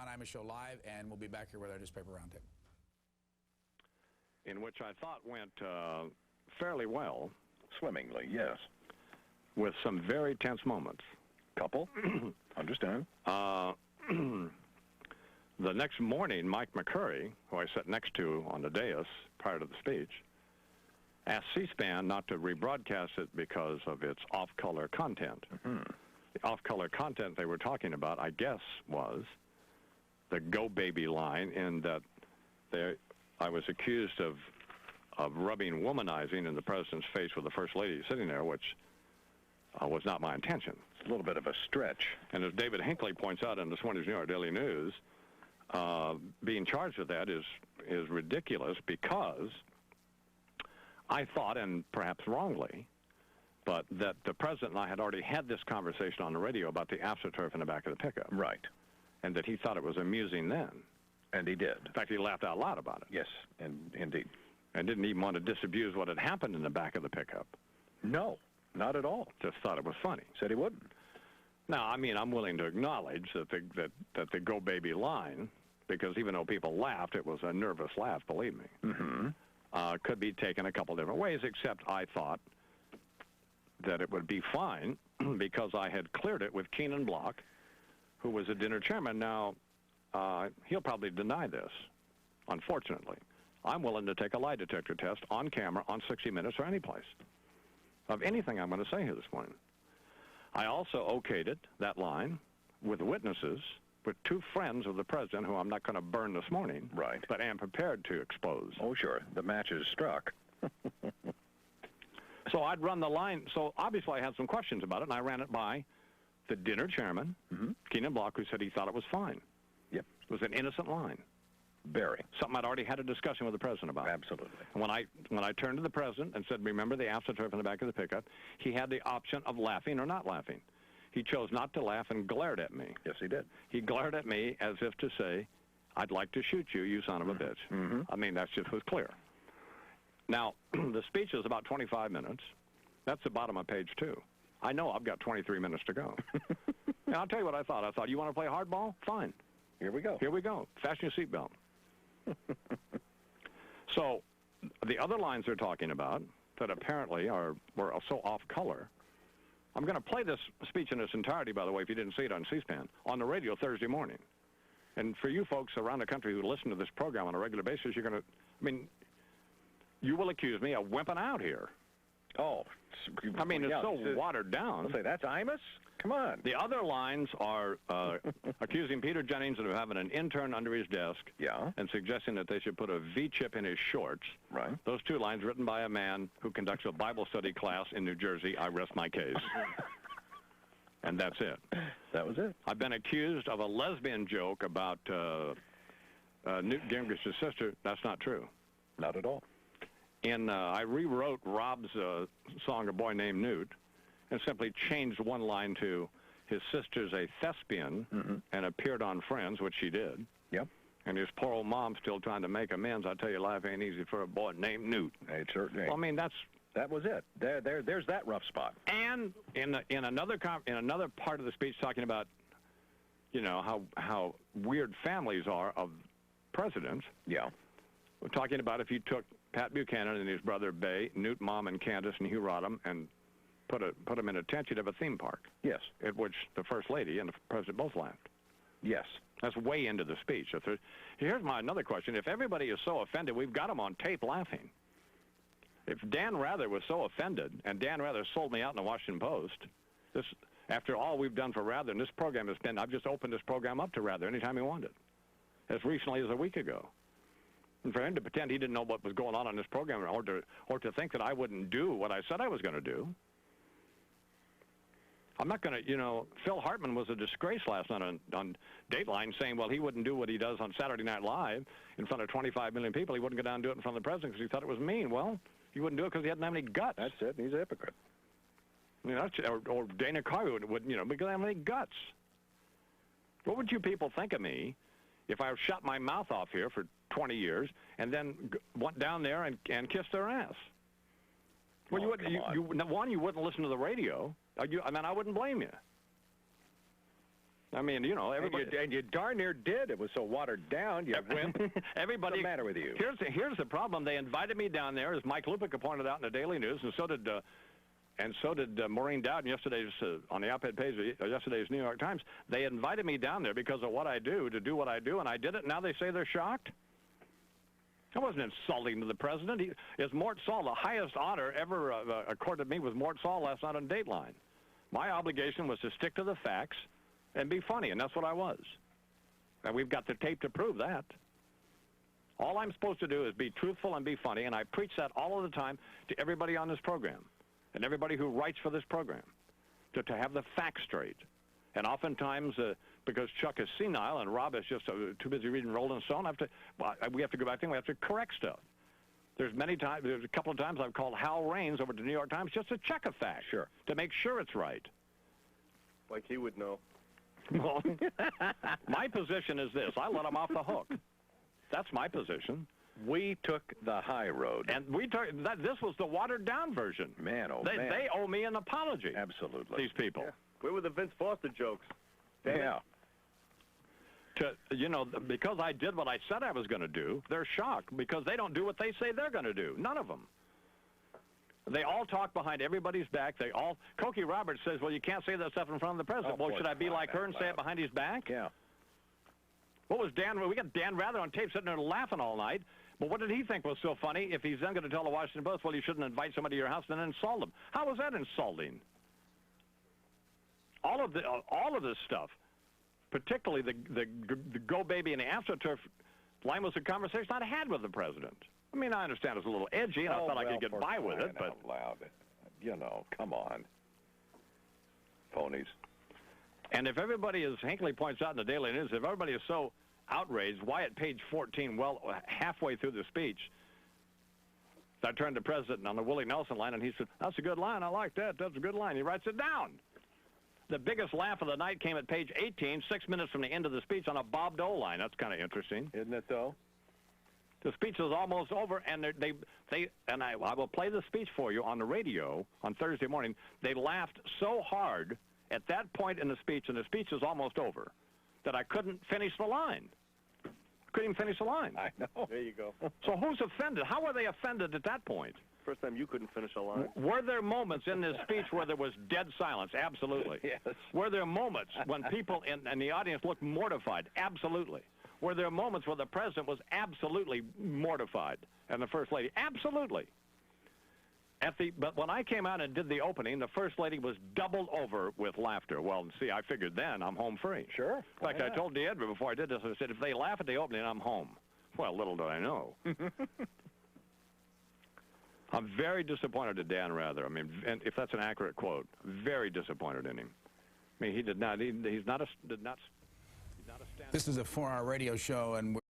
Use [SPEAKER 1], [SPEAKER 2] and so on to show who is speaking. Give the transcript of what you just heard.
[SPEAKER 1] Don Imus Show Live, and we'll be back here with our newspaper roundtable.
[SPEAKER 2] In which I thought went fairly well.
[SPEAKER 3] Swimmingly, yes.
[SPEAKER 2] With some very tense moments.
[SPEAKER 3] Couple? Understand.
[SPEAKER 2] The next morning, Mike McCurry, who I sat next to on the dais prior to the speech, asked C-SPAN not to rebroadcast it because of its off-color content.
[SPEAKER 3] Mm-hmm.
[SPEAKER 2] The off-color content they were talking about, I guess, was the Go Baby line, in that I was accused of rubbing womanizing in the president's face with the First Lady sitting there, which was not my intention.
[SPEAKER 3] It's a little bit of a stretch.
[SPEAKER 2] And as David Hinckley points out in this morning's New York Daily News, being charged with that is ridiculous, because I thought, and perhaps wrongly, but that the president and I had already had this conversation on the radio about the AstroTurf in the back of the pickup.
[SPEAKER 3] Right.
[SPEAKER 2] And that he thought it was amusing then.
[SPEAKER 3] And he did.
[SPEAKER 2] In fact, he laughed out loud about it.
[SPEAKER 3] Yes, and indeed.
[SPEAKER 2] And didn't even want to disabuse what had happened in the back of the pickup.
[SPEAKER 3] No, not at all.
[SPEAKER 2] Just thought it was funny.
[SPEAKER 3] Said he wouldn't.
[SPEAKER 2] Now, I mean, I'm willing to acknowledge that the Go Baby line, because even though people laughed, it was a nervous laugh, believe me,
[SPEAKER 3] Mm-hmm.
[SPEAKER 2] Could be taken a couple different ways, except I thought that it would be fine because I had cleared it with Keenan Block, who was a dinner chairman. Now, he'll probably deny this, unfortunately. I'm willing to take a lie detector test on camera, on 60 Minutes, or any place, of anything I'm going to say here this morning. I also okayed it, that line, with witnesses, with two friends of the president who I'm not going to burn this morning,
[SPEAKER 3] Right.
[SPEAKER 2] but am prepared to expose.
[SPEAKER 3] Oh, sure. The match is struck.
[SPEAKER 2] So I'd run the line. So obviously I had some questions about it, and I ran it by the dinner chairman,
[SPEAKER 3] Mm-hmm.
[SPEAKER 2] Keenan Block, who said he thought it was fine.
[SPEAKER 3] Yep.
[SPEAKER 2] It was an innocent line.
[SPEAKER 3] Very.
[SPEAKER 2] Something I'd already had a discussion with the president about.
[SPEAKER 3] Absolutely.
[SPEAKER 2] And when I turned to the president and said, remember the AstroTurf in the back of the pickup, he had the option of laughing or not laughing. He chose not to laugh and glared at me.
[SPEAKER 3] Yes, he did.
[SPEAKER 2] He glared at me as if to say, I'd like to shoot you, you son of a bitch.
[SPEAKER 3] Mm-hmm.
[SPEAKER 2] I mean, that just was clear. Now, the speech is about 25 minutes. That's the bottom of page 2. I know I've got 23 minutes to go. And I'll tell you what I thought. I thought, you want to play hardball? Fine.
[SPEAKER 3] Here we go.
[SPEAKER 2] Here we go. Fasten your seatbelt. So the other lines they're talking about that apparently were so off color. I'm going to play this speech in its entirety, by the way, if you didn't see it on C-SPAN, on the radio Thursday morning. And for you folks around the country who listen to this program on a regular basis, you're going to, I mean, you will accuse me of wimping out here.
[SPEAKER 3] Oh.
[SPEAKER 2] I mean, it's so watered down.
[SPEAKER 3] I'll say, that's Imus? Come on.
[SPEAKER 2] The other lines are accusing Peter Jennings of having an intern under his desk,
[SPEAKER 3] Yeah.
[SPEAKER 2] and suggesting that they should put a V-chip in his shorts.
[SPEAKER 3] Right.
[SPEAKER 2] Those two lines written by a man who conducts a Bible study class in New Jersey. I rest my case. And that's it.
[SPEAKER 3] That was it.
[SPEAKER 2] I've been accused of a lesbian joke about Newt Gingrich's sister. That's not true.
[SPEAKER 3] Not at all.
[SPEAKER 2] I rewrote Rob's song, A Boy Named Newt, and simply changed one line to, his sister's a thespian,
[SPEAKER 3] Mm-hmm.
[SPEAKER 2] and appeared on Friends, which she did.
[SPEAKER 3] Yep.
[SPEAKER 2] And his poor old mom's still trying to make amends. I tell you, life ain't easy for a boy named Newt.
[SPEAKER 3] It certainly
[SPEAKER 2] Well, I mean,
[SPEAKER 3] that was it. There's that rough spot.
[SPEAKER 2] And in another part of the speech, talking about, you know, how weird families are of presidents.
[SPEAKER 3] Yeah.
[SPEAKER 2] We're talking about if you took Pat Buchanan and his brother Bay, Newt, Mom, and Candace, and Hugh Rodham, and put them in a tent, you'd have a theme park.
[SPEAKER 3] Yes.
[SPEAKER 2] At which the First Lady and the President both laughed.
[SPEAKER 3] Yes.
[SPEAKER 2] That's way into the speech. Here's another question. If everybody is so offended, we've got them on tape laughing. If Dan Rather was so offended, and Dan Rather sold me out in the Washington Post, after all we've done for Rather, and this program has been, I've just opened this program up to Rather anytime he wanted, as recently as a week ago. And for him to pretend he didn't know what was going on this program, or to think that I wouldn't do what I said I was going to do. I'm not going to, you know, Phil Hartman was a disgrace last night on Dateline, saying, well, he wouldn't do what he does on Saturday Night Live in front of 25 million people. He wouldn't go down and do it in front of the president because he thought it was mean. Well, he wouldn't do it because he didn't have any guts.
[SPEAKER 3] That's it. He's a hypocrite.
[SPEAKER 2] You know, or Dana Carvey wouldn't, you know, because I don't have any guts. What would you people think of me if I shut my mouth off here for 20 years and then went down there and kissed their ass? Well, you wouldn't listen to the radio. I mean, I wouldn't blame you. I mean, you know, everybody...
[SPEAKER 3] And you darn near did. It was so watered down, you wimp.
[SPEAKER 2] Everybody...
[SPEAKER 3] What's the matter with you?
[SPEAKER 2] Here's the problem. They invited me down there, as Mike Lupica pointed out in the Daily News, and so did Maureen Dowd yesterday's on the op-ed page of yesterday's New York Times. They invited me down there because of what I do, to do what I do, and I did it. Now they say they're shocked. I wasn't insulting to the president. It's Mort Saul. The highest honor ever accorded me was Mort Saul last night on Dateline. My obligation was to stick to the facts and be funny, and that's what I was. And we've got the tape to prove that. All I'm supposed to do is be truthful and be funny, and I preach that all of the time to everybody on this program and everybody who writes for this program, to have the facts straight. And oftentimes, because Chuck is senile and Rob is just too busy reading Rolling Stone, we have to go back and we have to correct stuff. There's a couple of times I've called Hal Raines over to the New York Times just to check a fact.
[SPEAKER 3] Sure.
[SPEAKER 2] To make sure it's right.
[SPEAKER 4] Like he would know.
[SPEAKER 2] Well, my position is this. I let him off the hook. That's my position.
[SPEAKER 3] We took the high road.
[SPEAKER 2] And this was the watered-down version.
[SPEAKER 3] Man, oh,
[SPEAKER 2] man. They owe me an apology.
[SPEAKER 3] Absolutely.
[SPEAKER 2] These people.
[SPEAKER 4] Yeah. Where were the Vince Foster jokes?
[SPEAKER 3] Yeah.
[SPEAKER 2] You know, because I did what I said I was going to do, they're shocked because they don't do what they say they're going to do. None of them. They all talk behind everybody's back. Cokie Roberts says, well, you can't say that stuff in front of the president. Well, should I be like her and say it behind his back?
[SPEAKER 3] Yeah.
[SPEAKER 2] What was Dan? We got Dan Rather on tape sitting there laughing all night. But what did he think was so funny if he's then going to tell the Washington Post, well, you shouldn't invite somebody to your house and then insult them? How was that insulting? All of this stuff, particularly the Go Baby and the AstroTurf line, was a conversation I had with the president. I mean, I understand it's a little edgy, and I thought I could get by with it, but...
[SPEAKER 3] Out loud. You know, come on. Phonies.
[SPEAKER 2] And if everybody, as Hinckley points out in the Daily News, if everybody is so outraged, why at page 14, well, halfway through the speech, I turned to the president on the Willie Nelson line, and he said, that's a good line. I like that. That's a good line. He writes it down. The biggest laugh of the night came at page 18, 6 minutes from the end of the speech, on a Bob Dole line. That's kind of interesting.
[SPEAKER 3] Isn't it, though?
[SPEAKER 2] The speech was almost over, and I will play the speech for you on the radio on Thursday morning. They laughed so hard at that point in the speech, and the speech was almost over, that I couldn't finish the line. Couldn't even finish the line.
[SPEAKER 3] I know.
[SPEAKER 4] There you go.
[SPEAKER 2] So who's offended? How were they offended at that point?
[SPEAKER 4] First time you couldn't finish a line.
[SPEAKER 2] Were there moments in this speech where there was dead silence? Absolutely.
[SPEAKER 3] Yes.
[SPEAKER 2] Were there moments when people in the audience looked mortified? Absolutely. Were there moments where the president was absolutely mortified and the First Lady? Absolutely. But when I came out and did the opening, the First Lady was doubled over with laughter. Well, see, I figured then I'm home free.
[SPEAKER 3] Sure.
[SPEAKER 2] In fact, I told Deidre before I did this, I said, if they laugh at the opening, I'm home. Well, little do I know. I'm very disappointed in Dan Rather. I mean, and if that's an accurate quote, very disappointed in him. I mean, he did not. He's not a. Did not. He's not a stand.
[SPEAKER 1] This is a 4-hour radio show, and